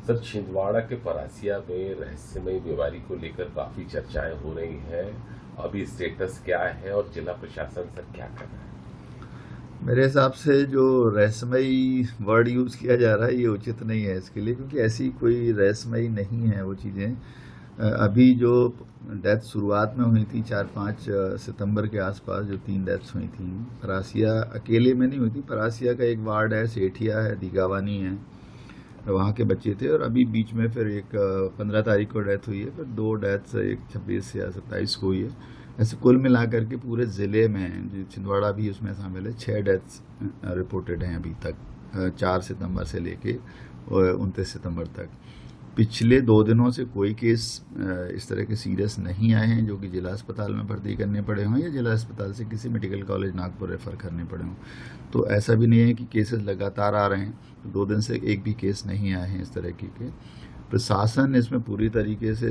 Sir, Chhindwara के परासिया में रहस्यमयी बीमारी को लेकर काफी चर्चाएं हो रही हैं। अभी स्टेटस क्या है और जिला प्रशासन सर क्या कर रहा है? मेरे हिसाब से जो रहस्यमयी वर्ड यूज़ किया जा रहा है ये उचित नहीं है इसके लिए, क्योंकि ऐसी कोई रहस्यमयी नहीं है वो चीज़ें। अभी जो डेथ शुरुआत में हुई थी 4-5 सितंबर के आसपास, जो 3 डेथ्स हुई थी, परासिया अकेले में नहीं हुई थी। परासिया का एक वार्ड है, सेठिया है, दीगावानी है, वहाँ के बच्चे थे। और अभी बीच में फिर एक 15 तारीख को डेथ हुई है, फिर 2 डेथ्स, एक 26 या 27 को हुई है। ऐसे कुल मिलाकर के पूरे ज़िले में, छिंदवाड़ा भी उसमें शामिल है, 6 डेथ्स रिपोर्टेड हैं अभी तक, 4 सितंबर से लेके 29 सितंबर तक। पिछले 2 दिनों से कोई केस इस तरह के सीरियस नहीं आए हैं जो कि जिला अस्पताल में भर्ती करने पड़े हों या जिला अस्पताल से किसी मेडिकल कॉलेज नागपुर रेफर करने पड़े हों। तो ऐसा भी नहीं है कि केसेस लगातार आ रहे हैं। 2 दिन से एक भी केस नहीं आए हैं इस तरह के। प्रशासन इसमें पूरी तरीके से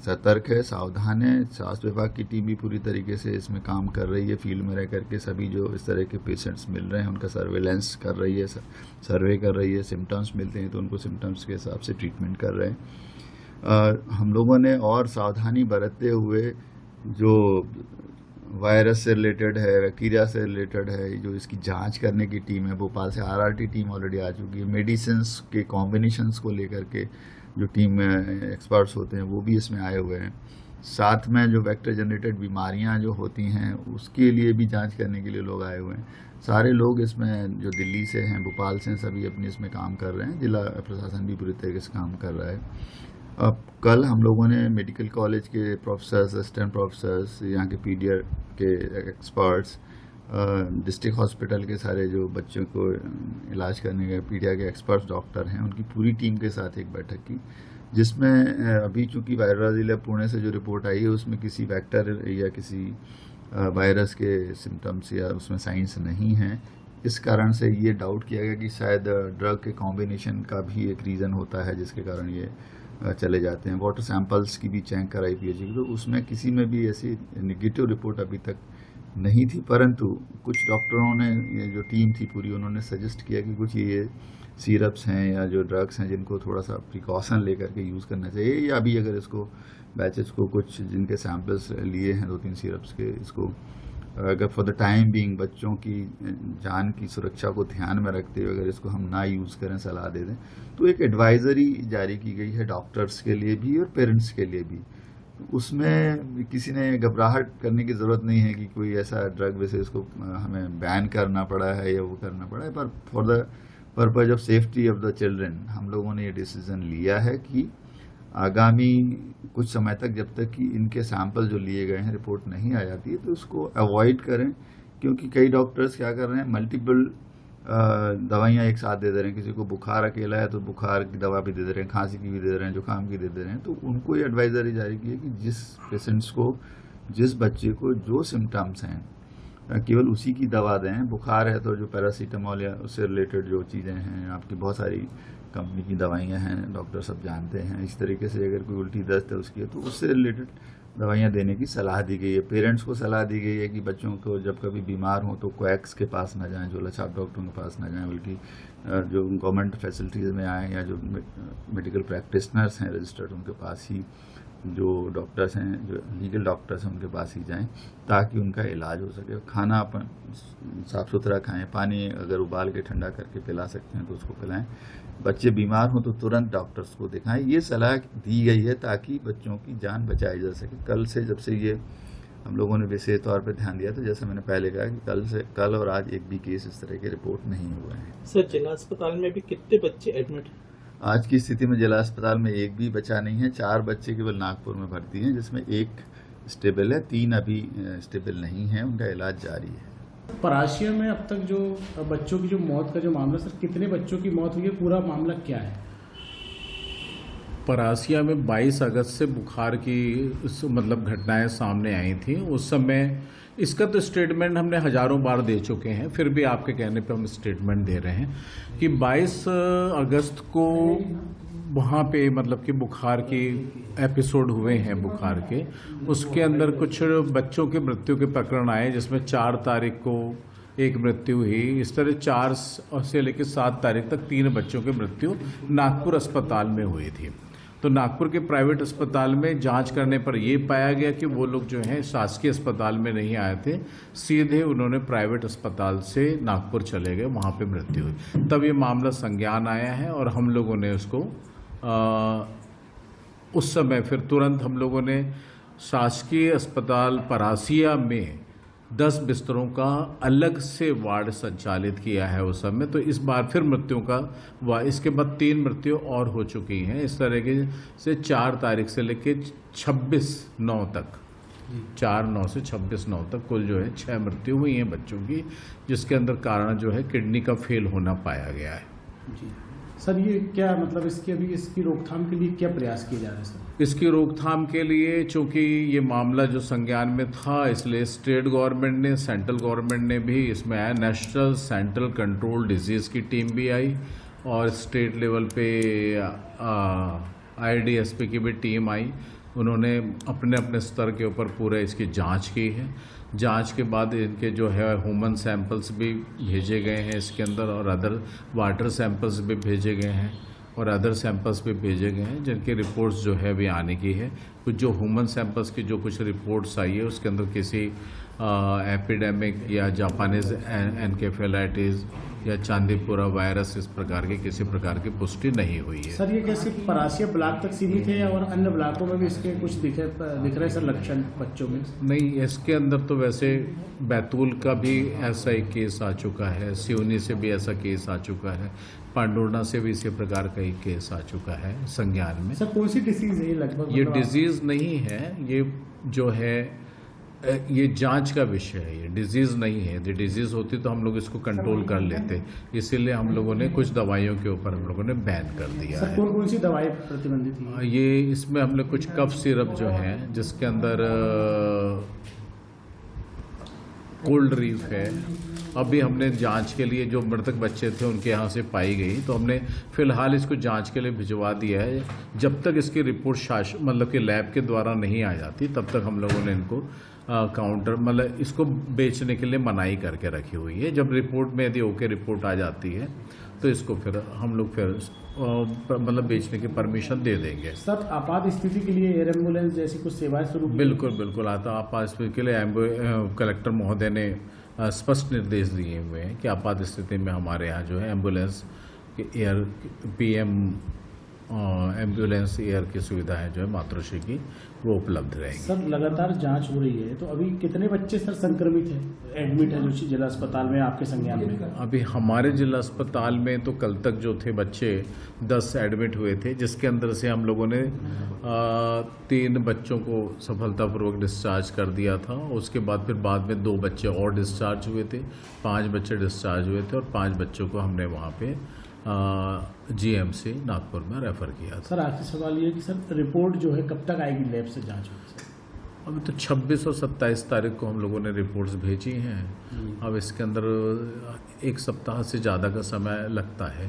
सतर्क है, सावधान है। स्वास्थ्य विभाग की टीम भी पूरी तरीके से इसमें काम कर रही है, फील्ड में रह करके सभी जो इस तरह के पेशेंट्स मिल रहे हैं उनका सर्वेलेंस कर रही है, सर्वे कर रही है। सिम्टम्स मिलते हैं तो उनको सिम्टम्स के हिसाब से ट्रीटमेंट कर रहे हैं। हम लोगों ने और सावधानी बरतते हुए जो वायरस से रिलेटेड है, बैक्टीरिया से रिलेटेड है, जो इसकी जांच करने की टीम है, भोपाल से आरआरटी टीम ऑलरेडी आ चुकी है। मेडिसिन्स के कॉम्बिनेशंस को लेकर के जो टीम में एक्सपर्ट्स होते हैं वो भी इसमें आए हुए हैं। साथ में जो वेक्टर जनरेटेड बीमारियां जो होती हैं उसके लिए भी जांच करने के लिए लोग आए हुए हैं। सारे लोग इसमें जो दिल्ली से हैं, भोपाल से हैं, सभी अपनी इसमें काम कर रहे हैं। जिला प्रशासन भी पूरी तरीके से काम कर रहा है। अब कल हम लोगों ने मेडिकल कॉलेज के प्रोफेसर्स, असिस्टेंट प्रोफेसर्स, यहाँ के पीडिया के एक्सपर्ट्स, डिस्ट्रिक्ट हॉस्पिटल के सारे जो बच्चों को इलाज करने के पीडिया के एक्सपर्ट्स डॉक्टर हैं, उनकी पूरी टीम के साथ एक बैठक की, जिसमें अभी चूंकि वायरस जिला पुणे से जो रिपोर्ट आई है उसमें किसी वेक्टर या किसी वायरस के सिम्टम्स या उसमें साइंस नहीं हैं। इस कारण से ये डाउट किया गया कि शायद ड्रग के कॉम्बिनेशन का भी एक रीज़न होता है जिसके कारण ये चले जाते हैं। वाटर सैंपल्स की भी चेक कराई पीएचई की, तो उसमें किसी में भी ऐसी नेगेटिव रिपोर्ट अभी तक नहीं थी। परंतु कुछ डॉक्टरों ने, ये जो टीम थी पूरी, उन्होंने सजेस्ट किया कि कुछ ये सिरप्स हैं या जो ड्रग्स हैं जिनको थोड़ा सा प्रिकॉशन लेकर के यूज़ करना चाहिए, या अभी अगर इसको बैचेस को कुछ जिनके सैंपल्स लिए हैं 2-3 सिरप्स के, इसको अगर फॉर द टाइम बीइंग बच्चों की जान की सुरक्षा को ध्यान में रखते हुए अगर इसको हम ना यूज़ करें, सलाह दे दें, तो एक एडवाइजरी जारी की गई है डॉक्टर्स के लिए भी और पेरेंट्स के लिए भी। उसमें किसी ने घबराहट करने की ज़रूरत नहीं है कि कोई ऐसा ड्रग वैसे इसको हमें बैन करना पड़ा है या वो करना पड़ा है। पर for the purpose of safety of the children हम लोगों ने ये डिसीज़न लिया है कि आगामी कुछ समय तक, जब तक कि इनके सैंपल जो लिए गए हैं रिपोर्ट नहीं आ जाती है, तो उसको अवॉइड करें। क्योंकि कई डॉक्टर्स क्या कर रहे हैं, मल्टीपल दवाइयाँ एक साथ दे दे रहे हैं। किसी को बुखार अकेला है तो बुखार की दवा भी दे दे रहे हैं, खांसी की भी दे रहे हैं, जुकाम की दे दे रहे हैं। तो उनको ये एडवाइजरी जारी की है कि जिस पेशेंट्स को, जिस बच्चे को जो सिम्टम्स हैं केवल उसी की दवा दें। बुखार है तो जो पैरासीटामोल या उससे रिलेटेड जो चीज़ें हैं, आपकी बहुत सारी कंपनी की दवाइयाँ हैं, डॉक्टर सब जानते हैं। इस तरीके से अगर कोई उल्टी दस्त है उसकी है तो उससे रिलेटेड दवाइयाँ देने की सलाह दी गई है। पेरेंट्स को सलाह दी गई है कि बच्चों को जब कभी बीमार हो तो क्वैक्स के पास ना जाएं, झोला छाप डॉक्टरों के पास ना जाएं, बल्कि जो गवर्नमेंट फैसिलिटीज़ में आए या जो मेडिकल प्रैक्टिशनर्स हैं रजिस्टर्ड, उनके पास ही, जो डॉक्टर्स हैं, जो लीगल डॉक्टर्स हैं, उनके पास ही जाएं ताकि उनका इलाज हो सके। खाना अपन साफ़ सुथरा खाएं, पानी अगर उबाल के ठंडा करके पिला सकते हैं तो उसको पिलाएं। बच्चे बीमार हों तो तुरंत डॉक्टर्स को दिखाएं। ये सलाह दी गई है ताकि बच्चों की जान बचाई जा सके। कल से, जब से ये हम लोगों ने विशेष तौर पर ध्यान दिया, तो जैसे मैंने पहले कहा कि कल और आज एक भी केस इस तरह के रिपोर्ट नहीं हुए हैं। सर, जिला अस्पताल में भी कितने बच्चे एडमिट हैं? आज की स्थिति में जिला अस्पताल में एक भी बच्चा नहीं है। 4 बच्चे केवल नागपुर में भर्ती हैं, जिसमें 1 स्टेबल है, 3 अभी स्टेबल नहीं है, उनका इलाज जारी है। परासिया में अब तक जो बच्चों की जो मौत का जो मामला, सर कितने बच्चों की मौत हुई है, पूरा मामला क्या है? परासिया में 22 अगस्त से बुखार की मतलब घटनाएं सामने आई थी। उस समय इसका तो स्टेटमेंट हमने हज़ारों बार दे चुके हैं, फिर भी आपके कहने पे हम स्टेटमेंट दे रहे हैं कि 22 अगस्त को वहाँ पे मतलब कि बुखार की एपिसोड हुए हैं बुखार के। उसके अंदर कुछ बच्चों के मृत्यु के प्रकरण आए, जिसमें 4 तारीख को एक मृत्यु हुई। इस तरह 4 से लेकर 7 तारीख तक 3 बच्चों की मृत्यु नागपुर अस्पताल में हुई थी। तो नागपुर के प्राइवेट अस्पताल में जांच करने पर ये पाया गया कि वो लोग जो हैं शासकीय अस्पताल में नहीं आए थे, सीधे उन्होंने प्राइवेट अस्पताल से नागपुर चले गए, वहाँ पे मृत्यु हुई। तब ये मामला संज्ञान आया है और हम लोगों ने उसको उस समय फिर तुरंत हम लोगों ने शासकीय अस्पताल परासिया में 10 बिस्तरों का अलग से वार्ड संचालित किया है उस समय। तो इस बार फिर मृत्युओं का इसके बाद 3 मृत्यु और हो चुकी हैं। इस तरीके से 4 तारीख से लेकर 26/9 तक 4/9 से 26/9 तक कुल जो है 6 मृत्यु हुई हैं बच्चों की, जिसके अंदर कारण जो है किडनी का फेल होना पाया गया है। जी सर, ये क्या मतलब इसकी रोकथाम के लिए क्या प्रयास किए जा रहे हैं सर? इसकी रोकथाम के लिए चूंकि ये मामला जो संज्ञान में था, इसलिए स्टेट गवर्नमेंट ने, सेंट्रल गवर्नमेंट ने भी इसमें आया। नेशनल सेंट्रल कंट्रोल डिजीज़ की टीम भी आई और स्टेट लेवल पे IDSP की भी टीम आई। उन्होंने अपने अपने स्तर के ऊपर पूरे इसकी जांच की है। जांच के बाद इनके जो है ह्यूमन सैंपल्स भी भेजे गए हैं इसके अंदर, और अदर वाटर सैंपल्स भी भेजे गए हैं और अदर सैंपल्स भी भेजे गए हैं, जिनकी रिपोर्ट्स जो है अभी आने की है। कुछ जो ह्यूमन सैंपल्स की जो कुछ रिपोर्ट्स आई है उसके अंदर किसी एपिडेमिक या जापानीज एनकेफेलाइटिस या चांदीपुरा वायरस इस प्रकार की किसी प्रकार की पुष्टि नहीं हुई है। सर, ये क्या सिर्फ परासिया ब्लॉक तक सीमित है और अन्य ब्लॉकों में भी इसके कुछ दिख रहे हैं सर लक्षण बच्चों में? नहीं, इसके अंदर तो वैसे बैतूल का भी ऐसा एक केस आ चुका है, सिवनी से भी ऐसा केस आ चुका है, पांडुर्णा से भी इसी प्रकार का एक केस आ चुका है संज्ञान में। सर, कौन सी डिसीज है लगभग? ये डिजीज नहीं है, ये जो है ये जांच का विषय है, ये डिजीज नहीं है। यदि डिजीज होती तो हम लोग इसको कंट्रोल कर लेते, इसीलिए हम लोगों ने कुछ दवाइयों के ऊपर हम लोगों ने बैन कर दिया सर, है। कौन सी दवाई प्रतिबंधित है? ये इसमें हमने कुछ कफ सिरप जो है, जिसके अंदर कोल्ड रीफ है। अभी हमने जांच के लिए जो मृतक बच्चे थे उनके यहाँ से पाई गई, तो हमने फिलहाल इसको जांच के लिए भिजवा दिया है। जब तक इसकी रिपोर्ट मतलब कि लैब के द्वारा नहीं आ जाती, तब तक हम लोगों ने इनको काउंटर मतलब इसको बेचने के लिए मनाही करके रखी हुई है। जब रिपोर्ट में यदि ओके रिपोर्ट आ जाती है तो इसको फिर हम लोग फिर मतलब बेचने की परमिशन दे देंगे। सर, आपात स्थिति के लिए एयर एम्बुलेंस जैसी कुछ सेवाएं शुरू? बिल्कुल आता आपात स्थिति के लिए कलेक्टर महोदय ने स्पष्ट निर्देश दिए हुए हैं कि आपात स्थिति में हमारे यहाँ जो है ambulance air PM ambulance air की सुविधाएं जो है मातृश्री की वो उपलब्ध रहेगी। सर, लगातार जांच हो रही है, तो अभी कितने बच्चे सर संक्रमित हैं, एडमिट है जो जिला अस्पताल में आपके संज्ञान में? अभी हमारे जिला अस्पताल में तो कल तक जो थे बच्चे 10 एडमिट हुए थे, जिसके अंदर से हम लोगों ने 3 बच्चों को सफलतापूर्वक डिस्चार्ज कर दिया था। उसके बाद में 2 बच्चे और डिस्चार्ज हुए थे, 5 बच्चे डिस्चार्ज हुए थे और 5 बच्चों को हमने वहाँ पे GMC नागपुर में रेफर किया था। सर, आखिरी सवाल ये कि सर रिपोर्ट जो है कब तक आएगी लैब से जांच होगी? अभी तो 26 और 27 तारीख को हम लोगों ने रिपोर्ट्स भेजी हैं। अब इसके अंदर 1 सप्ताह से ज़्यादा का समय लगता है।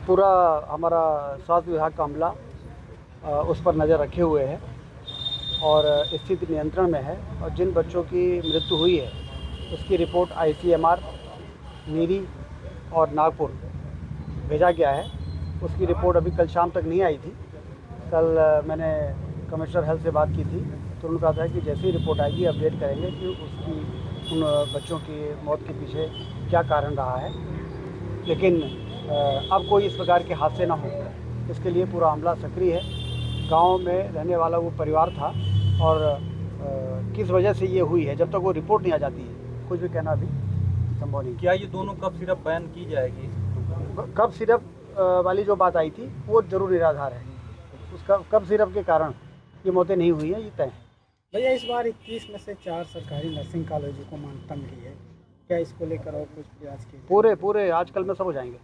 पूरा हमारा स्वास्थ्य विभाग का अमला उस पर नज़र रखे हुए है और स्थिति नियंत्रण में है, और जिन बच्चों की मृत्यु हुई है उसकी रिपोर्ट ICMR, नीरी और नागपुर भेजा गया है। उसकी रिपोर्ट अभी कल शाम तक नहीं आई थी। कल मैंने कमिश्नर हेल्थ से बात की थी, तो उन्होंने कहा था कि जैसे ही रिपोर्ट आएगी अपडेट करेंगे कि उन बच्चों की मौत के पीछे क्या कारण रहा है। लेकिन अब कोई इस प्रकार के हादसे ना हो, इसके लिए पूरा अमला सक्रिय है। गांव में रहने वाला वो परिवार था और किस वजह से ये हुई है, जब तक वो रिपोर्ट नहीं आ जाती है कुछ भी कहना अभी संभव नहीं। क्या ये दोनों कफ सिरप बैन की जाएगी? कफ सिरप वाली जो बात आई थी वो जरूर निराधार है। उस कफ सिरप के कारण ये मौतें नहीं हुई हैं, ये तय है। भैया, इस बार 21 में से 4 सरकारी नर्सिंग कॉलेजों को मान्यता मिली है, क्या इसको लेकर और कुछ प्रयास किए? पूरे आज कल में सब हो जाएंगे।